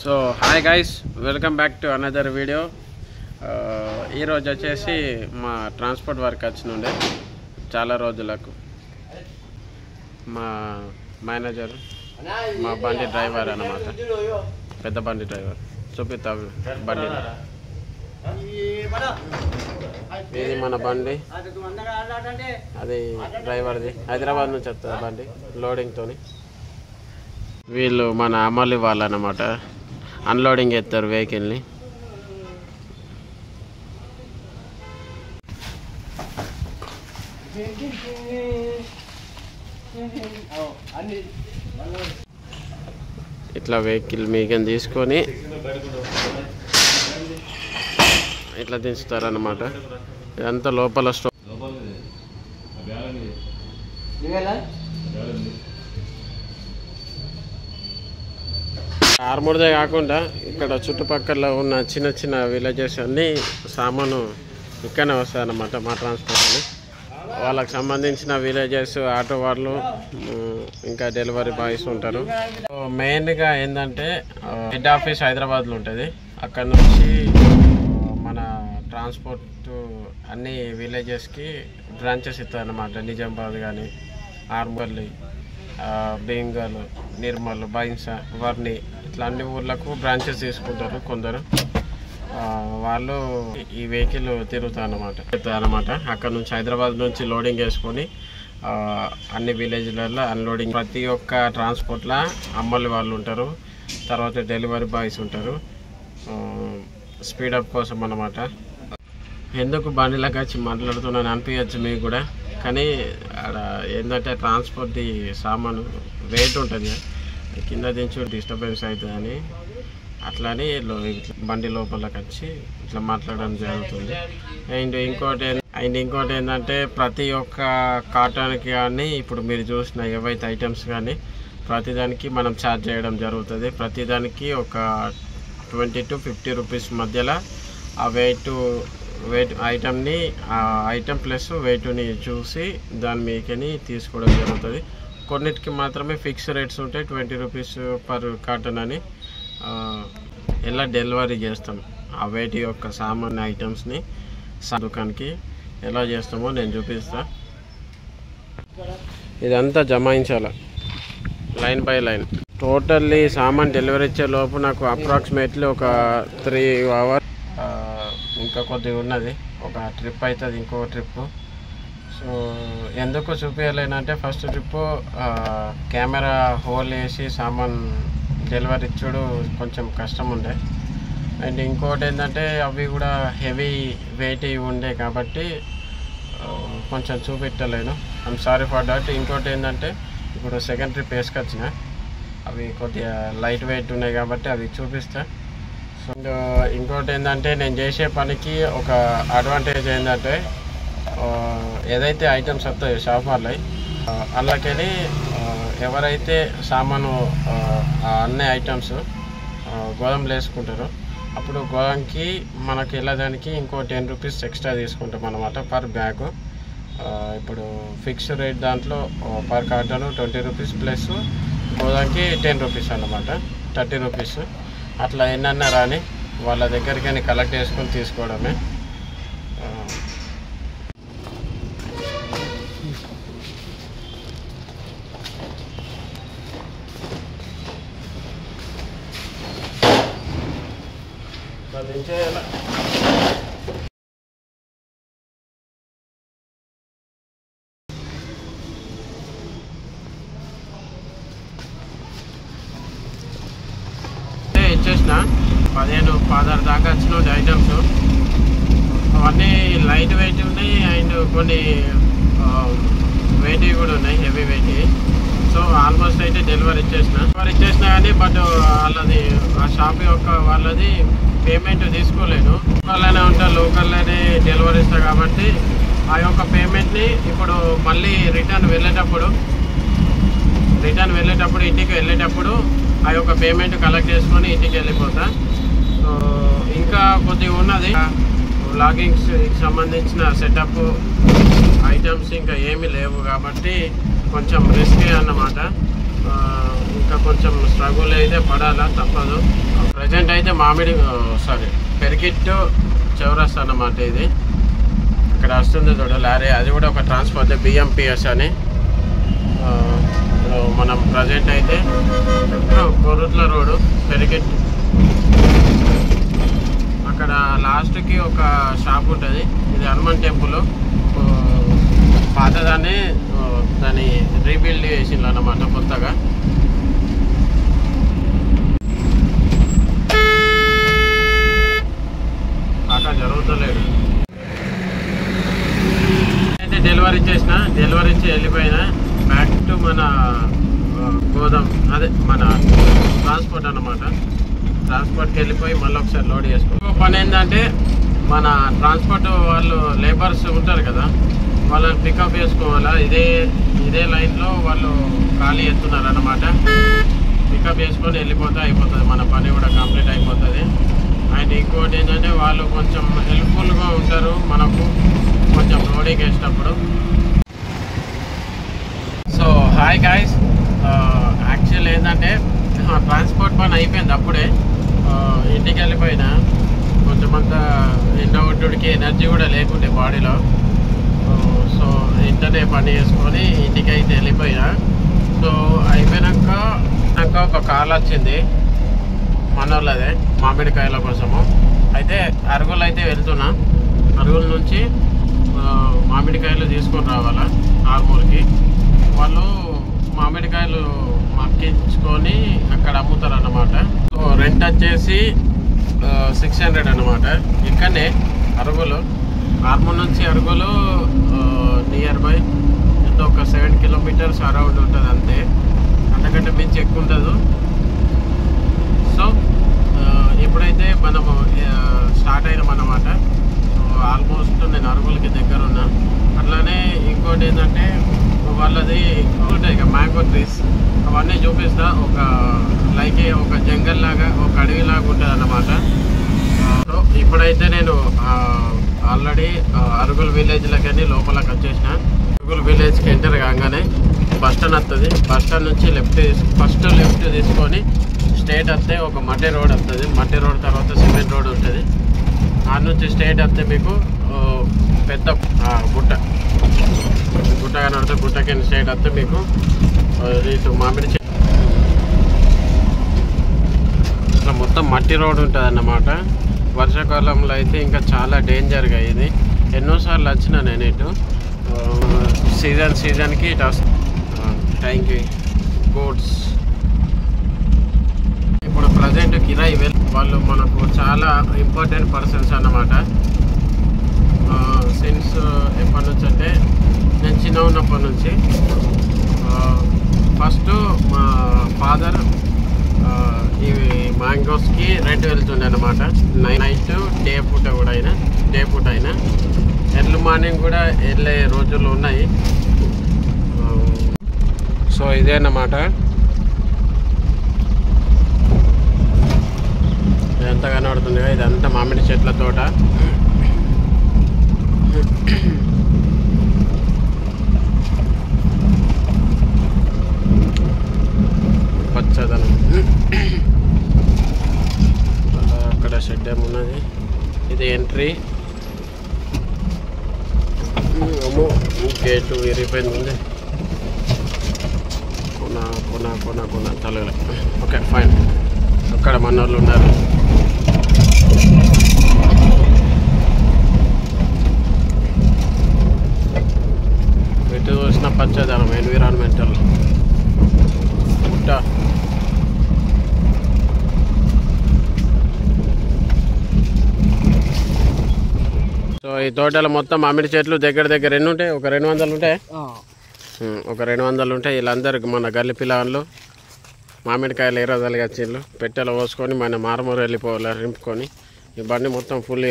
So hi guys, welcome back to another video. ఈరోజు వచ్చేసి మా ట్రాన్స్పోర్ట్ వర్క్ వచ్చినుండే చాలా రోజులకు. మా మేనేజర్ మా బండి డ్రైవర్ అన్నమాట, పెద్ద బండి డ్రైవర్. చూపిస్తా బండి. ఇది మన బండి, అది డ్రైవర్ది. హైదరాబాద్ నుంచి వస్తుంది బండి లోడింగ్తోని. వీళ్ళు మన అమలు వాళ్ళు అన్నమాట, అన్లోడింగ్ చేస్తారు వెహికల్ని. ఇట్లా వెహికల్ మీకని తీసుకొని ఇట్లా దించుతారు అన్నమాట. ఇదంతా లోపల స్టోర్. ఆర్మూర్దే కాకుండా ఇక్కడ చుట్టుపక్కల ఉన్న చిన్న చిన్న విలేజెస్ అన్నీ సామాను ఇక్కడనే వస్తాయి అన్నమాట. మా ట్రాన్స్పోర్ట్ అని వాళ్ళకి సంబంధించిన విలేజెస్, ఆటో వాళ్ళు, ఇంకా డెలివరీ బాయ్స్ ఉంటారు. మెయిన్గా ఏంటంటే హెడ్ ఆఫీస్ హైదరాబాద్లో ఉంటుంది. అక్కడ నుంచి మన ట్రాన్స్పోర్ట్ అన్ని విలేజెస్కి బ్రాంచెస్ ఇస్తారు అన్నమాట. నిజామాబాద్ కానీ, ఆర్మర్లి, బెంగల్, నిర్మల్, బైన్సా, వర్ణి, ఇట్లా అన్ని ఊర్లకు బ్రాంచెస్ తీసుకుంటారు కొందరు. వాళ్ళు ఈ వెహికల్ తిరుగుతారు అన్నమాట. అక్కడ నుంచి హైదరాబాద్ నుంచి లోడింగ్ వేసుకొని అన్ని విలేజ్లలో అన్లోడింగ్. ప్రతి ఒక్క ట్రాన్స్పోర్ట్లో అమ్మలు వాళ్ళు ఉంటారు, తర్వాత డెలివరీ బాయ్స్ ఉంటారు, స్పీడప్ కోసం అన్నమాట. ఎందుకు బండిలోకి వచ్చి మాట్లాడుతున్నాను అనిపించచ్చు మీకు కూడా, కానీ అక్కడ ఏంటంటే ట్రాన్స్పోర్ట్ది సామాను వెయిట్ ఉంటుంది, కింద దించు డిస్టర్బెన్స్ అవుతుందని అట్లని బండి లోపలికి వచ్చి ఇట్లా మాట్లాడడం జరుగుతుంది. అండ్ ఇంకోటి ఏంటంటే ప్రతి ఒక్క కాటన్కి కానీ ఇప్పుడు మీరు చూసిన ఏవైతే ఐటమ్స్ కానీ ప్రతిదానికి మనం ఛార్జ్ చేయడం జరుగుతుంది. ప్రతిదానికి ఒక 20 to 50 రూపీస్ మధ్యలో ఆ వెయిట్ ఐటమ్ని, ఆ ఐటమ్ ప్లస్ వెయిట్ని చూసి దాని మీకని తీసుకోవడం జరుగుతుంది. కొన్నిటికి మాత్రమే ఫిక్స్ రేట్స్ ఉంటాయి, 20 రూపీస్ పర్ కాటన్ అని. ఎలా డెలివరీ చేస్తాం ఆ వెయిట్ యొక్క సామాన్య ఐటమ్స్ని దుకాణానికి ఎలా చేస్తామో నేను చూపిస్తా. ఇదంతా జమాయించాల లైన్ బై లైన్. టోటల్లీ సామాన్ డెలివరీ ఇచ్చే లోపు నాకు అప్రాక్సిమేట్లీ ఒక 3 hours ఇంకా కొద్దిగా ఉన్నది. ఒక ట్రిప్ అవుతుంది, ఇంకో ట్రిప్పు. సో ఎందుకు చూపించలేనంటే ఫస్ట్ ట్రిప్పు కెమెరా హోల్ వేసి సామాన్ డెలివరీ ఇచ్చుడు కొంచెం కష్టం ఉండే. అండ్ ఇంకోటి ఏంటంటే అవి కూడా హెవీ వెయిట్ ఉండే కాబట్టి కొంచెం చూపెట్టలేను. I'm sorry for that. ఇంకోటి ఏంటంటే ఇప్పుడు సెకండ్ ట్రిప్ వేసుకొచ్చిన, అవి కొద్దిగా లైట్ వెయిట్ ఉన్నాయి కాబట్టి అవి చూపిస్తా. సో ఇంకోటి ఏంటంటే నేను చేసే పనికి ఒక అడ్వాంటేజ్ ఏంటంటే ఏదైతే ఐటమ్స్ వస్తాయో షాపర్లు అందులోకెళ్ళి ఎవరైతే సామాను అన్ని ఐటమ్స్ గోదాంలో వేసుకుంటారో అప్పుడు గోదాంకి మనకి వెళ్ళడానికి ఇంకో 10 రూపీస్ ఎక్స్ట్రా తీసుకుంటాం అన్నమాట పర్ బ్యాగ్. ఇప్పుడు ఫిక్స్డ్ రేట్ దాంట్లో పర్ కార్టన్ 20 రూపీస్ ప్లస్ గోదాంకి 10 రూపీస్ అన్నమాట, 30 రూపీస్. అట్లా ఎన్నన్నా రాని వాళ్ళ దగ్గరికి కలెక్ట్ చేసుకొని తీసుకోవడమే. ఇచ్చేసిన 15-16 దాకా వచ్చిన ఐటమ్స్. అవన్నీ లైట్ వెయిట్ ఉన్నాయి అండ్ కొన్ని వెయిట్ కూడా ఉన్నాయి, హెవీ వెయిట్. సో ఆల్మోస్ట్ అయితే డెలివరీ ఇచ్చేసిన కానీ బట్ వాళ్ళది ఆ షాప్ యొక్క వాళ్ళది పేమెంట్ తీసుకోలేను. లోకల్లోనే ఉంటా, లోకల్లోనే డెలివరీ ఇస్తా కాబట్టి ఆ యొక్క పేమెంట్ని ఇప్పుడు మళ్ళీ రిటర్న్ వెళ్ళేటప్పుడు ఇంటికి వెళ్ళేటప్పుడు ఆ యొక్క పేమెంట్ కలెక్ట్ చేసుకొని ఇంటికి వెళ్ళిపోతా. సో ఇంకా కొద్దిగా ఉన్నది వ్లాగింగ్స్కి సంబంధించిన సెటప్ ఐటమ్స్ ఇంకా ఏమీ లేవు కాబట్టి కొంచెం రిస్కే అన్నమాట. ఇంకా కొంచెం స్ట్రగుల్ అయితే పడాలా, తప్పదు. ఇక్కడైతే పెరికిట్ చౌరస్తా అన్నమాట. ఇది ఇక్కడ వస్తుంది చూడ లారీ, అది కూడా ఒక ట్రాన్స్పోర్ట్ బిఎంపిఎస్ అని. మనం ప్రజెంట్ అయితే కొరుట్ల రోడ్డు పెరికిట్, అక్కడ లాస్ట్కి ఒక షాప్ ఉంటుంది. ఇది హనుమాన్ టెంపుల్, పాతదాన్ని దాన్ని రీబిల్డ్ చేసిండ్రు అన్నమాట కొత్తగా. కాకా జరుగుతలేదు. అయితే డెలివరీ ఇచ్చి వెళ్ళిపోయినా బ్యాక్ టు మన గోదాం, అదే మన ట్రాన్స్పోర్ట్ అన్నమాట. ట్రాన్స్పోర్ట్కి వెళ్ళిపోయి మళ్ళీ ఒకసారి లోడ్ చేసుకో. పని ఏంటంటే మన ట్రాన్స్పోర్ట్ వాళ్ళు లేబర్స్ ఉంటారు కదా, వాళ్ళని పికప్ చేసుకోవాలా. ఇదే లైన్లో వాళ్ళు ఖాళీ ఎత్తున్నారు అన్నమాట. పికప్ చేసుకొని వెళ్ళిపోతే అయిపోతుంది, మన పని కూడా కంప్లీట్ అయిపోతుంది. అండ్ ఇంకోటి ఏంటంటే వాళ్ళు కొంచెం హెల్ప్ఫుల్గా ఉంటారు మనకు కొంచెం లోడింగ్ వేసేటప్పుడు. సో హాయ్ గాయ్స్, యాక్చువల్ ఏంటంటే ట్రాన్స్పోర్ట్ పని అయిపోయింది అప్పుడే. ఇంటికి వెళ్ళిపోయినా కొంచెం అంతా ఎండగొట్టుడికి ఎనర్జీ కూడా లేకుండే బాడీలో. సో ఇంటనే పని చేసుకొని ఇంటికి అయితే వెళ్ళిపోయినా. సో అయిపోయినాక ఒక కాల్ వచ్చింది మన వాళ్ళదే మామిడికాయల కోసము. అయితే అరుగులు అయితే వెళ్తున్నా, అరుగుల నుంచి మామిడికాయలు తీసుకొని రావాలా ఆర్మూర్కి. వాళ్ళు మామిడికాయలు మక్కించుకొని అక్కడ అమ్ముతారు అన్నమాట. సో రెంట్ వచ్చేసి 600 అన్నమాట. ఇక్కడనే అరుగులు, ఆర్మూర్ నుంచి అరుగులు నియర్ బై ఎంతో ఒక 7 కిలోమీటర్స్ అరౌండ్ ఉంటుంది అంతే, అంతకంటే మించి ఎక్కువ ఉండదు. సో ఇప్పుడైతే మనము స్టార్ట్ అయినాం అన్నమాట. సో ఆల్మోస్ట్ నేను అరుగులకి దగ్గర ఉన్నా. అట్లానే ఇంకోటి ఏంటంటే వాళ్ళది ఉంటాయి ఇక మ్యాంగో ట్రీస్, అవన్నీ చూపిస్తా. ఒక జంగల్ లాగా, ఒక అడవి లాగా ఉంటుంది అన్నమాట. సో ఇప్పుడైతే నేను ఆల్రెడీ అరుగుల్ విలేజ్లకని లోపలికి వచ్చేసిన. అరుగుల్ విలేజ్కి ఎంటర్ కాగానే బస్ స్టాండ్ వస్తుంది. బస్ స్టాండ్ నుంచి ఫస్ట్ లెఫ్ట్ తీసుకొని స్ట్రైట్ వస్తే ఒక మట్టి రోడ్ వస్తుంది. మట్టి రోడ్ తర్వాత సిమెంట్ రోడ్ ఉంటుంది. ఆ నుంచి స్ట్రైట్ వస్తే మీకు పెద్ద గుట్ట కనబడుతుంది. గుట్టకి స్ట్రైట్ వస్తే మీకు ఇటు మామిడి ఇట్లా మొత్తం మట్టి రోడ్ ఉంటుంది అన్నమాట. వర్షాకాలంలో అయితే ఇంకా చాలా డేంజర్గా ఇది. ఎన్నోసార్లు వచ్చిన నేను ఇటు సీజన్కి ఇటు టైంకి గోడ్స్. ఇప్పుడు ప్రజెంట్ కిరాయి వాళ్ళు మనకు చాలా ఇంపార్టెంట్ పర్సన్స్ అన్నమాట. సిన్స్ ఎప్పటి నుంచి అంటే నేను చిన్న ఉన్నప్పటి నుంచి. ఫస్ట్ మా ఫాదర్ ఇవి మ్యాంగోస్కి రెంట్ వెళ్తుండే అనమాట. నైట్ డే పూట అయినా ఎర్లీ మార్నింగ్ కూడా వెళ్ళే రోజులు ఉన్నాయి. సో ఇదే అన్నమాట. ఎంత కనబడుతుంది, ఇదంతా మామిడి చెట్ల తోట. పచ్చదనం. అక్కడ షెడ్ ఏమున్నది, ఇది ఎంట్రీ. గేటు విరిగిపోయింది. కొన తలగలే. Okay fine. అక్కడ మన వాళ్ళు ఉన్నారు. ఎటు చూసిన పచ్చదనం, ఎన్విరాన్మెంటల్ గుట్ట. సో ఈ తోటలో మొత్తం మామిడి చెట్లు దగ్గర ఎన్ని ఉంటాయి? ఒక 200 ఉంటాయి. ఒక 200 ఉంటాయి. వీళ్ళందరికి మన గల్లి పిల్లలు మామిడికాయలు 20 వచ్చిండ్రు. పెట్టెలో పోసుకొని మన మారమూరు వెళ్ళిపోవాలి రింపుకొని. ఈ బండి మొత్తం ఫుల్